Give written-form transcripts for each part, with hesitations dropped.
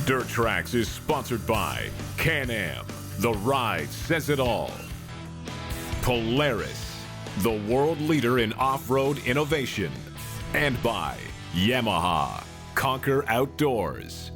Dirt Trax is sponsored by Can-Am, the ride says it all. Polaris, the world leader in off-road innovation. And by Yamaha, conquer outdoors.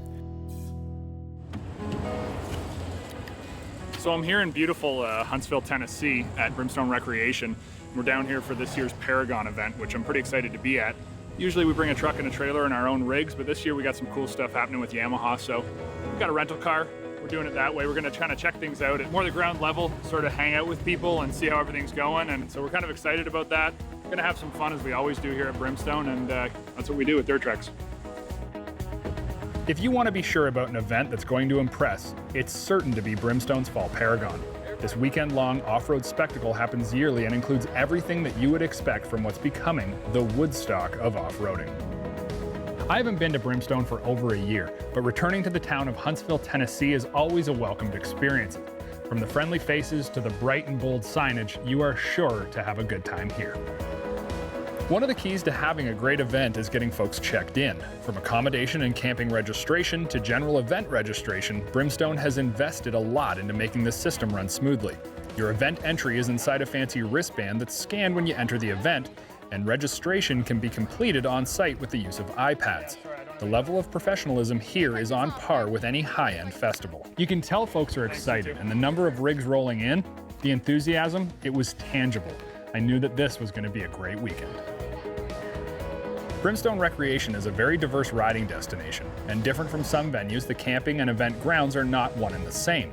So I'm here in beautiful Huntsville, Tennessee at Brimstone Recreation. We're down here for this year's Paragon event, which I'm pretty excited to be at. Usually we bring a truck and a trailer and our own rigs, but this year we got some cool stuff happening with Yamaha. So we've got a rental car. We're doing it that way. We're gonna kind of check things out at more the ground level, sort of hang out with people and see how everything's going. And so we're kind of excited about that. We're gonna have some fun as we always do here at Brimstone, and that's what we do with Dirt Trax. If you want to be sure about an event that's going to impress, it's certain to be Brimstone's Fall Paragon. This weekend-long off-road spectacle happens yearly and includes everything that you would expect from what's becoming the Woodstock of off-roading. I haven't been to Brimstone for over a year, but returning to the town of Huntsville, Tennessee is always a welcomed experience. From the friendly faces to the bright and bold signage, you are sure to have a good time here. One of the keys to having a great event is getting folks checked in. From accommodation and camping registration to general event registration, Brimstone has invested a lot into making the system run smoothly. Your event entry is inside a fancy wristband that's scanned when you enter the event, and registration can be completed on site with the use of iPads. The level of professionalism here is on par with any high-end festival. You can tell folks are excited, and the number of rigs rolling in, the enthusiasm, it was tangible. I knew that this was going to be a great weekend. Brimstone Recreation is a very diverse riding destination, and different from some venues, the camping and event grounds are not one and the same.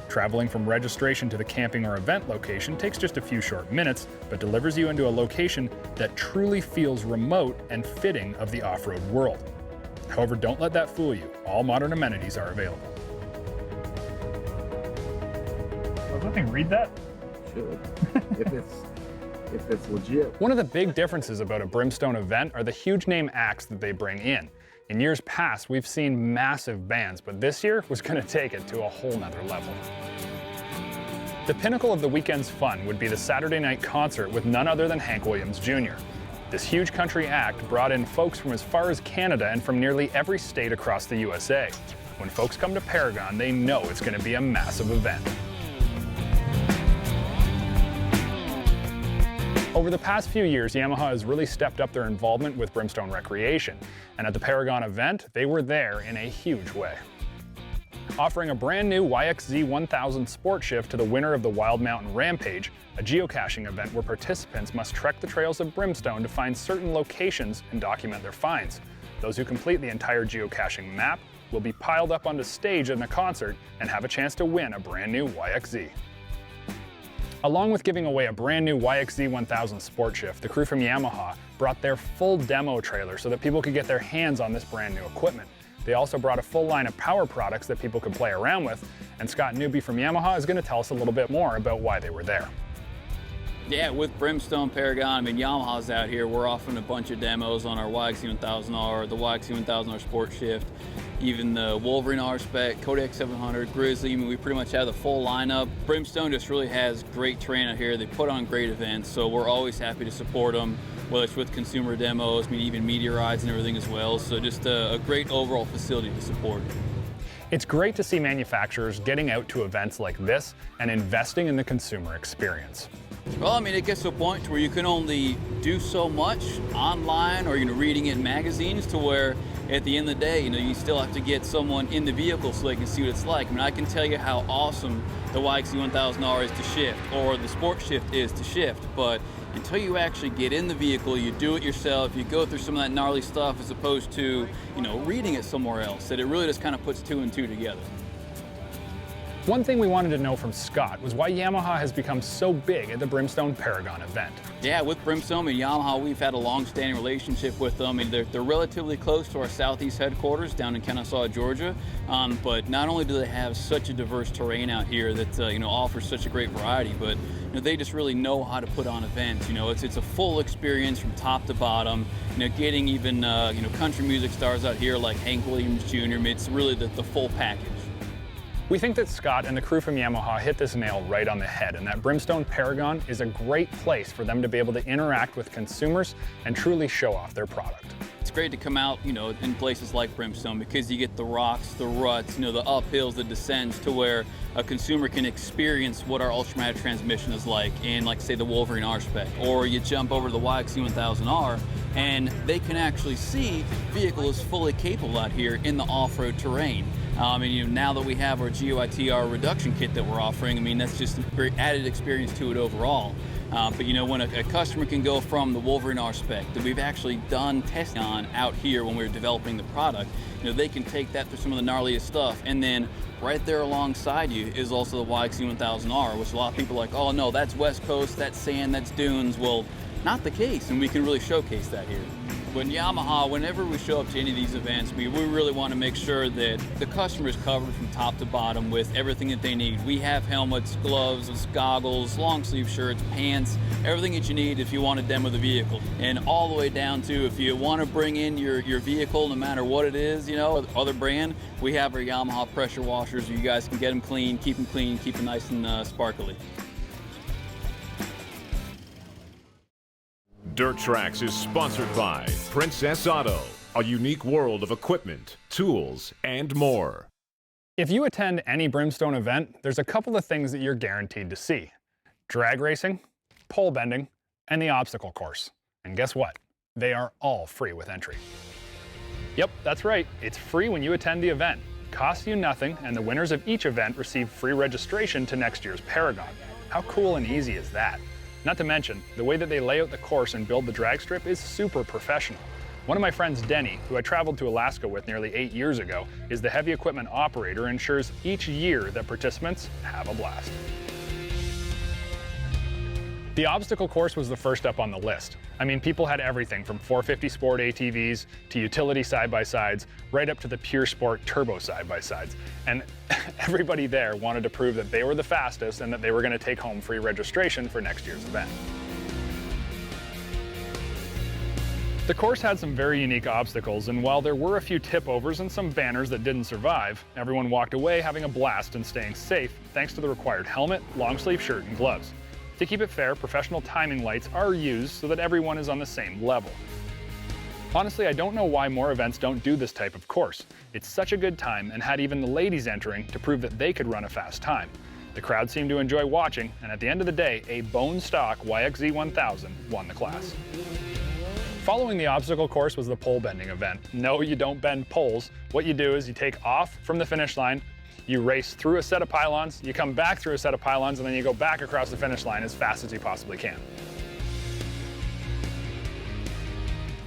Traveling from registration to the camping or event location takes just a few short minutes, but delivers you into a location that truly feels remote and fitting of the off-road world. However, don't let that fool you. All modern amenities are available. Does that thing read that? Should. If it's legit. One of the big differences about a Brimstone event are the huge name acts that they bring in. In years past, we've seen massive bands, but this year was going to take it to a whole nother level. The pinnacle of the weekend's fun would be the Saturday night concert with none other than Hank Williams Jr. This huge country act brought in folks from as far as Canada and from nearly every state across the USA. When folks come to Paragon, they know it's going to be a massive event. Over the past few years, Yamaha has really stepped up their involvement with Brimstone Recreation, and at the Paragon event, they were there in a huge way. Offering a brand new YXZ 1000 Sport Shift to the winner of the Wild Mountain Rampage, a geocaching event where participants must trek the trails of Brimstone to find certain locations and document their finds. Those who complete the entire geocaching map will be piled up onto stage in the concert and have a chance to win a brand new YXZ. Along with giving away a brand new YXZ 1000 Sport Shift, the crew from Yamaha brought their full demo trailer so that people could get their hands on this brand new equipment. They also brought a full line of power products that people could play around with, and Scott Newby from Yamaha is going to tell us a little bit more about why they were there. Yeah, with Brimstone Paragon, I mean, Yamaha's out here. We're offering a bunch of demos on our YXZ 1000R, the YXZ 1000R Sport Shift, even the Wolverine R-Spec, Kodak 700, Grizzly. I mean, we pretty much have the full lineup. Brimstone just really has great terrain out here. They put on great events, so we're always happy to support them, whether it's with consumer demos, I mean, even media rides and everything as well. So just a great overall facility to support. It's great to see manufacturers getting out to events like this and investing in the consumer experience. Well, I mean, it gets to a point where you can only do so much online or, reading it in magazines, to where at the end of the day, you still have to get someone in the vehicle so they can see what it's like. I mean, I can tell you how awesome the YXZ 1000R is to shift, or the Sport Shift is to shift, but until you actually get in the vehicle, you do it yourself, you go through some of that gnarly stuff as opposed to, reading it somewhere else, that it really just kind of puts two and two together. One thing we wanted to know from Scott was why Yamaha has become so big at the Brimstone Paragon event. Yeah, with Brimstone and Yamaha, we've had a long-standing relationship with them. I mean, they're relatively close to our southeast headquarters down in Kennesaw, Georgia. But not only do they have such a diverse terrain out here that offers such a great variety, but they just really know how to put on events. It's a full experience from top to bottom. Getting even country music stars out here like Hank Williams Jr. It's really the full package. We think that Scott and the crew from Yamaha hit this nail right on the head, and that Brimstone Paragon is a great place for them to be able to interact with consumers and truly show off their product. It's great to come out, in places like Brimstone because you get the rocks, the ruts, the uphills, the descents, to where a consumer can experience what our ultramatic transmission is like in, like, say, the Wolverine R-Spec. Or you jump over to the YXC1000R and they can actually see the vehicle is fully capable out here in the off-road terrain. Now that we have our GOITR reduction kit that we're offering, that's just a very added experience to it overall. But when a customer can go from the Wolverine R-Spec that we've actually done testing on out here when we were developing the product, they can take that through some of the gnarliest stuff, and then right there alongside you is also the YXC1000R, which a lot of people are like, oh no, that's West Coast, that's sand, that's dunes. Well, not the case, and we can really showcase that here. When Yamaha, whenever we show up to any of these events, we really want to make sure that the customer is covered from top to bottom with everything that they need. We have helmets, gloves, goggles, long sleeve shirts, pants, everything that you need if you want to demo the vehicle. And all the way down to if you want to bring in your vehicle, no matter what it is, other brand, we have our Yamaha pressure washers. You guys can get them clean, keep them nice and sparkly. Dirt Trax is sponsored by Princess Auto, a unique world of equipment, tools, and more. If you attend any Brimstone event, there's a couple of things that you're guaranteed to see: drag racing, pole bending, and the obstacle course. And guess what? They are all free with entry. Yep, that's right. It's free when you attend the event. Costs you nothing, and the winners of each event receive free registration to next year's Paragon. How cool and easy is that? Not to mention, the way that they lay out the course and build the drag strip is super professional. One of my friends, Denny, who I traveled to Alaska with nearly 8 years ago, is the heavy equipment operator and ensures each year that participants have a blast. The obstacle course was the first up on the list. People had everything from 450 Sport ATVs to utility side-by-sides, right up to the pure sport turbo side-by-sides. And everybody there wanted to prove that they were the fastest and that they were going to take home free registration for next year's event. The course had some very unique obstacles, and while there were a few tip-overs and some banners that didn't survive, everyone walked away having a blast and staying safe thanks to the required helmet, long-sleeve shirt, and gloves. To keep it fair, professional timing lights are used so that everyone is on the same level. Honestly, I don't know why more events don't do this type of course. It's such a good time and had even the ladies entering to prove that they could run a fast time. The crowd seemed to enjoy watching, and at the end of the day, a bone stock YXZ1000 won the class. Following the obstacle course was the pole bending event. No, you don't bend poles. What you do is you take off from the finish line, you race through a set of pylons, you come back through a set of pylons, and then you go back across the finish line as fast as you possibly can.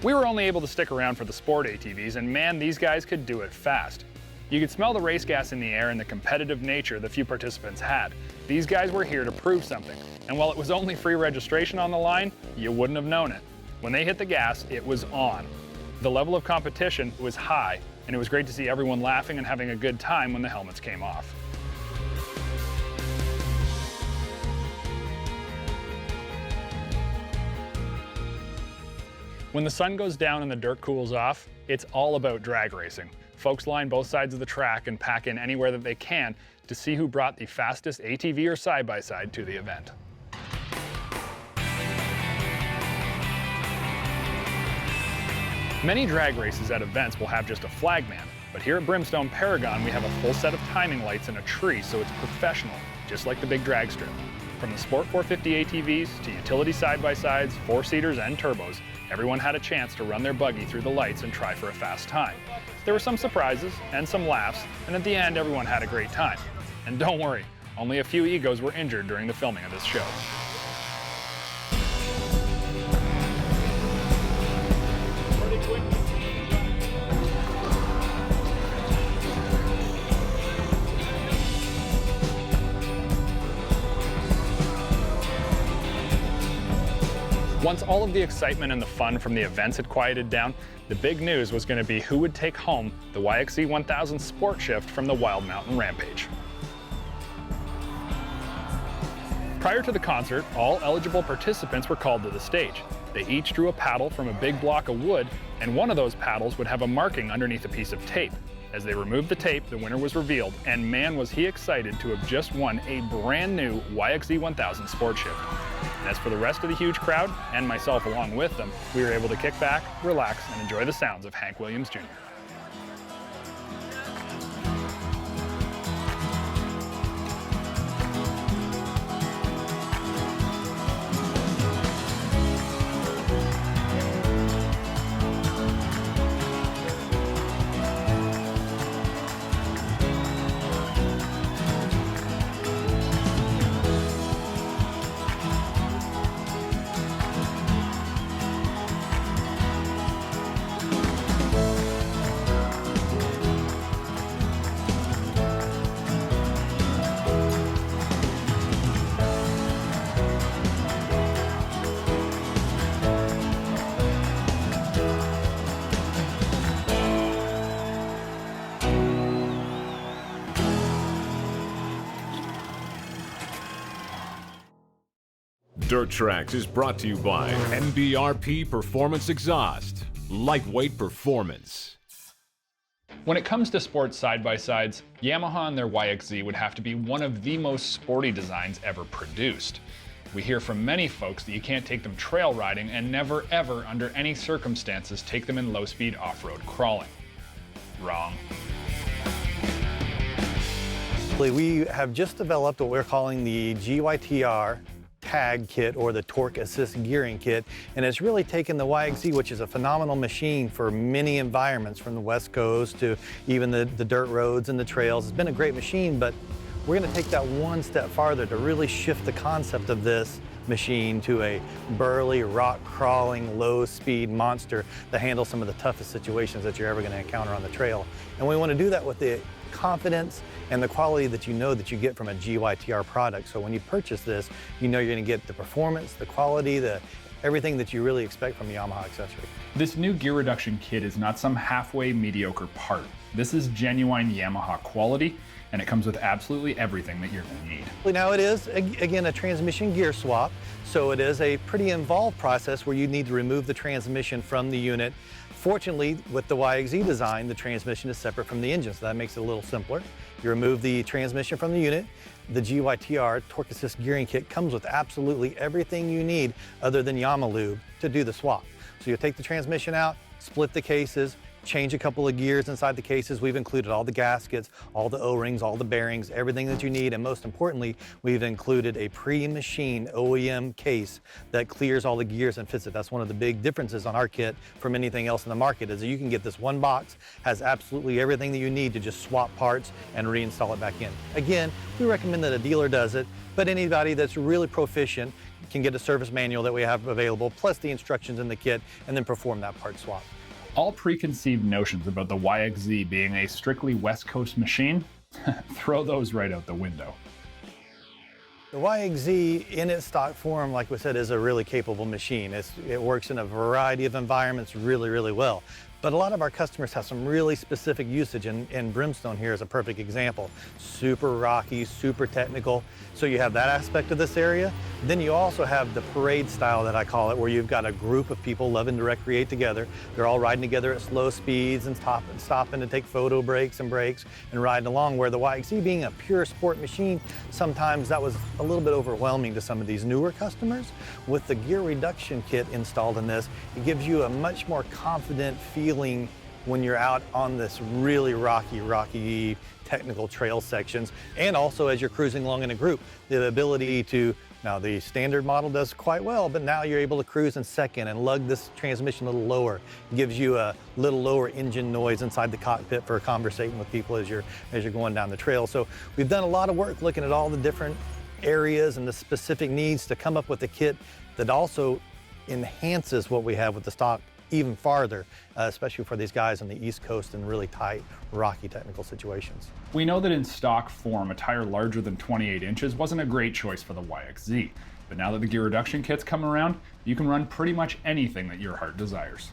We were only able to stick around for the sport ATVs, and man, these guys could do it fast. You could smell the race gas in the air and the competitive nature the few participants had. These guys were here to prove something, and while it was only free registration on the line, you wouldn't have known it. When they hit the gas, it was on. The level of competition was high, and it was great to see everyone laughing and having a good time when the helmets came off. When the sun goes down and the dirt cools off, it's all about drag racing. Folks line both sides of the track and pack in anywhere that they can to see who brought the fastest ATV or side-by-side to the event. Many drag races at events will have just a flagman, but here at Brimstone Paragon we have a full set of timing lights and a tree, so it's professional, just like the big drag strip. From the Sport 450 ATVs to utility side-by-sides, four-seaters and turbos, everyone had a chance to run their buggy through the lights and try for a fast time. There were some surprises and some laughs, and at the end everyone had a great time. And don't worry, only a few egos were injured during the filming of this show. Once all of the excitement and the fun from the events had quieted down, the big news was going to be who would take home the YXZ1000 Sport Shift from the Wild Mountain Rampage. Prior to the concert, all eligible participants were called to the stage. They each drew a paddle from a big block of wood, and one of those paddles would have a marking underneath a piece of tape. As they removed the tape, the winner was revealed, and man was he excited to have just won a brand new YXZ 1000 Sport Shift. And as for the rest of the huge crowd, and myself along with them, we were able to kick back, relax, and enjoy the sounds of Hank Williams Jr. Dirt Trax is brought to you by NBRP Performance Exhaust. Lightweight performance. When it comes to sports side-by-sides, Yamaha and their YXZ would have to be one of the most sporty designs ever produced. We hear from many folks that you can't take them trail riding and never ever, under any circumstances, take them in low-speed off-road crawling. Wrong. We have just developed what we're calling the GYTR tag kit, or the torque assist gearing kit, and it's really taken the YXZ, which is a phenomenal machine for many environments, from the West Coast to even the dirt roads and the trails. It's been a great machine, but we're going to take that one step farther to really shift the concept of this machine to a burly, rock crawling, low speed monster that handles some of the toughest situations that you're ever going to encounter on the trail. And we want to do that with the confidence and the quality that you know that you get from a GYTR product. So when you purchase this, you know you're going to get the performance, the quality, everything that you really expect from a Yamaha accessory. This new gear reduction kit is not some halfway mediocre part. This is genuine Yamaha quality, and it comes with absolutely everything that you're going to need. Now it is, again, a transmission gear swap, so it is a pretty involved process where you need to remove the transmission from the unit. Fortunately, with the YXZ design, the transmission is separate from the engine, so that makes it a little simpler. You remove the transmission from the unit. The GYTR Torque Assist Gearing Kit comes with absolutely everything you need other than Yamaha lube to do the swap. So you'll take the transmission out, split the cases, change a couple of gears inside the cases. We've included all the gaskets, all the O-rings, all the bearings, everything that you need, and most importantly, we've included a pre-machined OEM case that clears all the gears and fits it. That's one of the big differences on our kit from anything else in the market, is that you can get this one box, has absolutely everything that you need to just swap parts and reinstall it back in. Again, we recommend that a dealer does it, but anybody that's really proficient can get a service manual that we have available, plus the instructions in the kit, and then perform that part swap. All preconceived notions about the YXZ being a strictly West Coast machine, throw those right out the window. The YXZ, in its stock form, like we said, is a really capable machine. It works in a variety of environments really, really well. But a lot of our customers have some really specific usage, and Brimstone here is a perfect example. Super rocky, super technical. So you have that aspect of this area. Then you also have the parade style that I call it, where you've got a group of people loving to recreate together. They're all riding together at slow speeds and stopping to take photo breaks and riding along, where the YXZ, being a pure sport machine, sometimes that was a little bit overwhelming to some of these newer customers. With the gear reduction kit installed in this, it gives you a much more confident feeling when you're out on this really rocky technical trail sections, and also as you're cruising along in a group. The ability to, now the standard model does quite well, but now you're able to cruise in second and lug this transmission a little lower. It gives you a little lower engine noise inside the cockpit for conversating with people as you're going down the trail. So we've done a lot of work looking at all the different areas and the specific needs to come up with a kit that also enhances what we have with the stock even farther, especially for these guys on the East Coast in really tight, rocky technical situations. We know that in stock form, a tire larger than 28 inches wasn't a great choice for the YXZ, but now that the gear reduction kit's come around, you can run pretty much anything that your heart desires.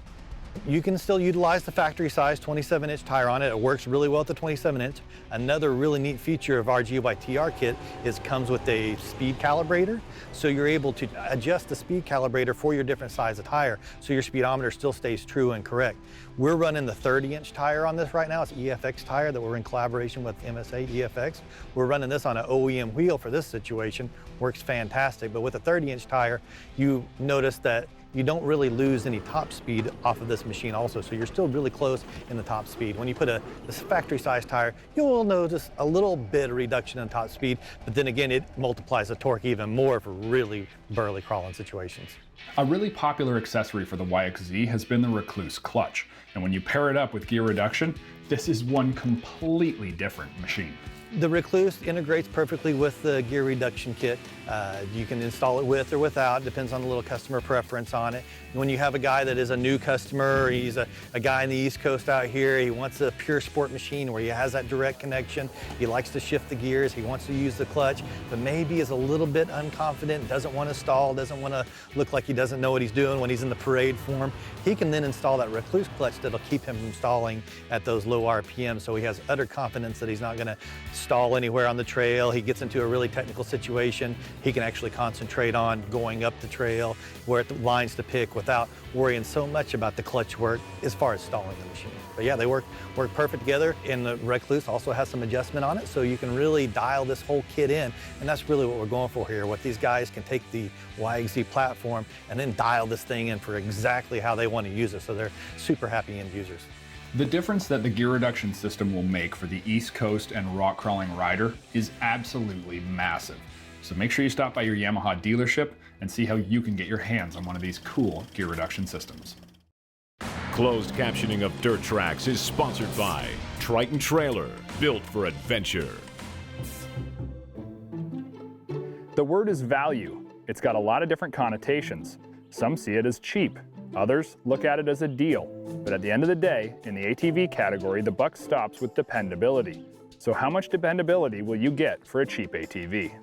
You can still utilize the factory size 27-inch tire on it. It works really well at the 27-inch. Another really neat feature of our GYTR kit is comes with a speed calibrator. So you're able to adjust the speed calibrator for your different size of tire so your speedometer still stays true and correct. We're running the 30-inch tire on this right now. It's EFX tire that we're in collaboration with MSA EFX. We're running this on an OEM wheel for this situation. Works fantastic. But with a 30-inch tire, you notice that you don't really lose any top speed off of this machine also, so you're still really close in the top speed. When you put this factory size tire, you will notice a little bit of reduction in top speed, but then again, it multiplies the torque even more for really burly crawling situations. A really popular accessory for the YXZ has been the Recluse clutch, and when you pair it up with gear reduction, this is one completely different machine. The Recluse integrates perfectly with the gear reduction kit. You can install it with or without, depends on the little customer preference on it. When you have a guy that is a new customer, or he's a guy in the East Coast out here, he wants a pure sport machine where he has that direct connection, he likes to shift the gears, he wants to use the clutch, but maybe is a little bit unconfident, doesn't want to stall, doesn't want to look like he doesn't know what he's doing when he's in the parade form, he can then install that Recluse clutch that'll keep him from stalling at those low RPMs, so he has utter confidence that he's not going to stall anywhere on the trail. He gets into a really technical situation, he can actually concentrate on going up the trail, where the lines to pick without worrying so much about the clutch work as far as stalling the machine. But yeah, they work perfect together, and the Recluse also has some adjustment on it, so you can really dial this whole kit in, and that's really what we're going for here. What these guys can take the YXZ platform and then dial this thing in for exactly how they want to use it, so they're super happy end users. The difference that the gear reduction system will make for the East Coast and rock crawling rider is absolutely massive. So make sure you stop by your Yamaha dealership and see how you can get your hands on one of these cool gear reduction systems. Closed captioning of Dirt Trax is sponsored by Triton Trailer, built for adventure. The word is value. It's got a lot of different connotations. Some see it as cheap. Others look at it as a deal. But at the end of the day, in the ATV category, the buck stops with dependability. So how much dependability will you get for a cheap ATV?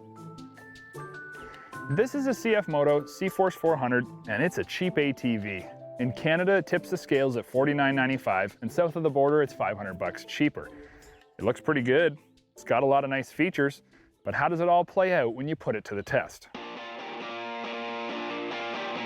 This is a CFMOTO C-Force 400, and it's a cheap ATV. In Canada, it tips the scales at $49.95, and south of the border, it's $500 cheaper. It looks pretty good. It's got a lot of nice features, but how does it all play out when you put it to the test?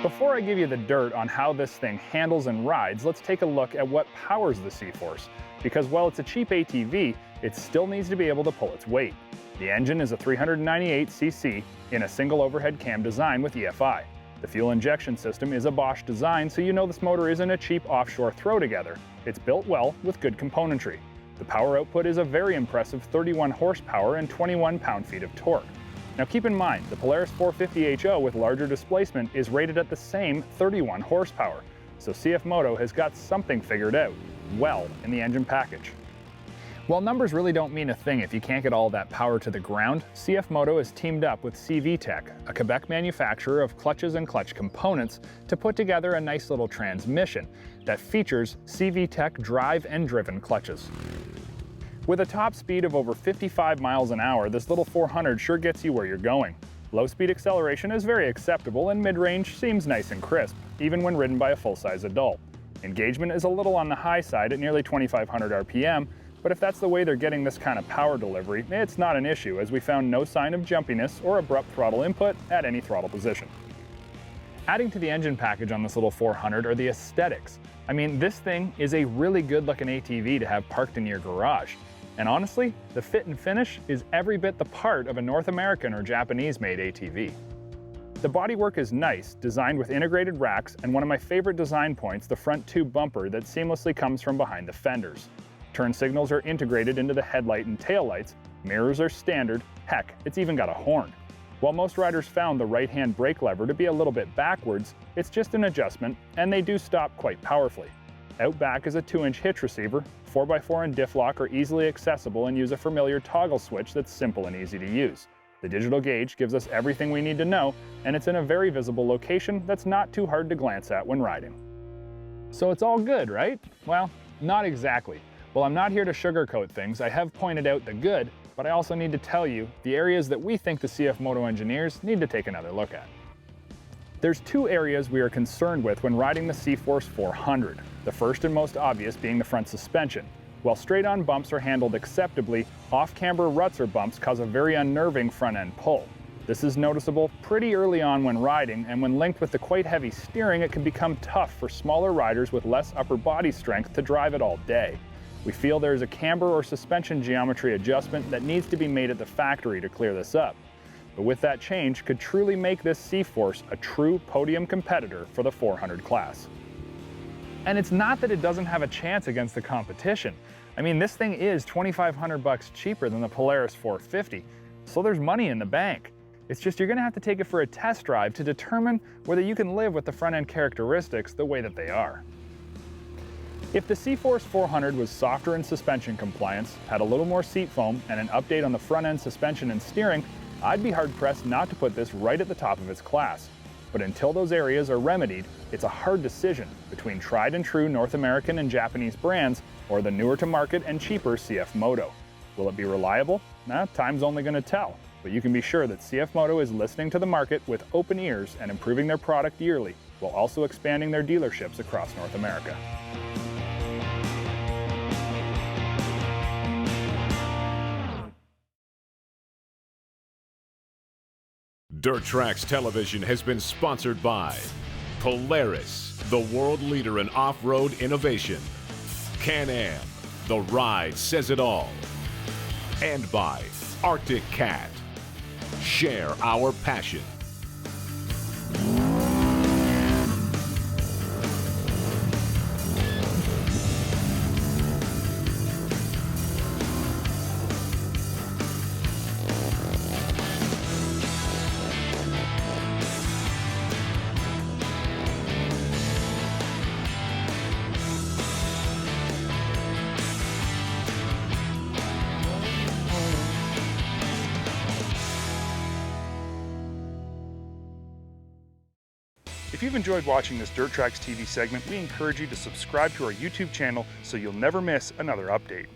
Before I give you the dirt on how this thing handles and rides, let's take a look at what powers the C-Force. Because while it's a cheap ATV, it still needs to be able to pull its weight. The engine is a 398cc in a single overhead cam design with EFI. The fuel injection system is a Bosch design, so you know this motor isn't a cheap offshore throw together. It's built well with good componentry. The power output is a very impressive 31 horsepower and 21 pound-feet of torque. Now keep in mind, the Polaris 450HO with larger displacement is rated at the same 31 horsepower, so CFMOTO has got something figured out well in the engine package. While numbers really don't mean a thing if you can't get all that power to the ground, CFMOTO has teamed up with CVTech, a Quebec manufacturer of clutches and clutch components, to put together a nice little transmission that features CVTech drive and driven clutches. With a top speed of over 55 miles an hour, this little 400 sure gets you where you're going. Low speed acceleration is very acceptable, and mid-range seems nice and crisp, even when ridden by a full-size adult. Engagement is a little on the high side at nearly 2,500 RPM, but if that's the way they're getting this kind of power delivery, it's not an issue, as we found no sign of jumpiness or abrupt throttle input at any throttle position. Adding to the engine package on this little 400 are the aesthetics. I mean, this thing is a really good looking ATV to have parked in your garage. And honestly, the fit and finish is every bit the part of a North American or Japanese-made ATV. The bodywork is nice, designed with integrated racks, and one of my favorite design points, the front tube bumper that seamlessly comes from behind the fenders. Turn signals are integrated into the headlight and taillights, mirrors are standard, heck, it's even got a horn. While most riders found the right-hand brake lever to be a little bit backwards, it's just an adjustment, and they do stop quite powerfully. Out back is a 2-inch hitch receiver, 4x4 and diff lock are easily accessible and use a familiar toggle switch that's simple and easy to use. The digital gauge gives us everything we need to know, and it's in a very visible location that's not too hard to glance at when riding. So it's all good, right? Well, not exactly. While I'm not here to sugarcoat things, I have pointed out the good, but I also need to tell you the areas that we think the CFMOTO engineers need to take another look at. There's two areas we are concerned with when riding the C-Force 400. The first and most obvious being the front suspension. While straight-on bumps are handled acceptably, off-camber ruts or bumps cause a very unnerving front-end pull. This is noticeable pretty early on when riding, and when linked with the quite heavy steering, it can become tough for smaller riders with less upper body strength to drive it all day. We feel there is a camber or suspension geometry adjustment that needs to be made at the factory to clear this up. But with that change, could truly make this C-Force a true podium competitor for the 400 class. And it's not that it doesn't have a chance against the competition. I mean, this thing is $2,500 cheaper than the Polaris 450, so there's money in the bank. It's just you're gonna have to take it for a test drive to determine whether you can live with the front-end characteristics the way that they are. If the C-Force 400 was softer in suspension compliance, had a little more seat foam, and an update on the front-end suspension and steering, I'd be hard-pressed not to put this right at the top of its class. But until those areas are remedied, it's a hard decision between tried-and-true North American and Japanese brands or the newer-to-market and cheaper CFMOTO. Will it be reliable? Time's only gonna tell. But you can be sure that CFMOTO is listening to the market with open ears and improving their product yearly, while also expanding their dealerships across North America. Dirt Trax Television has been sponsored by Polaris, the world leader in off-road innovation, Can-Am, the ride says it all, and by Arctic Cat. Share our passion. If you've enjoyed watching this Dirt Trax TV segment, we encourage you to subscribe to our YouTube channel so you'll never miss another update.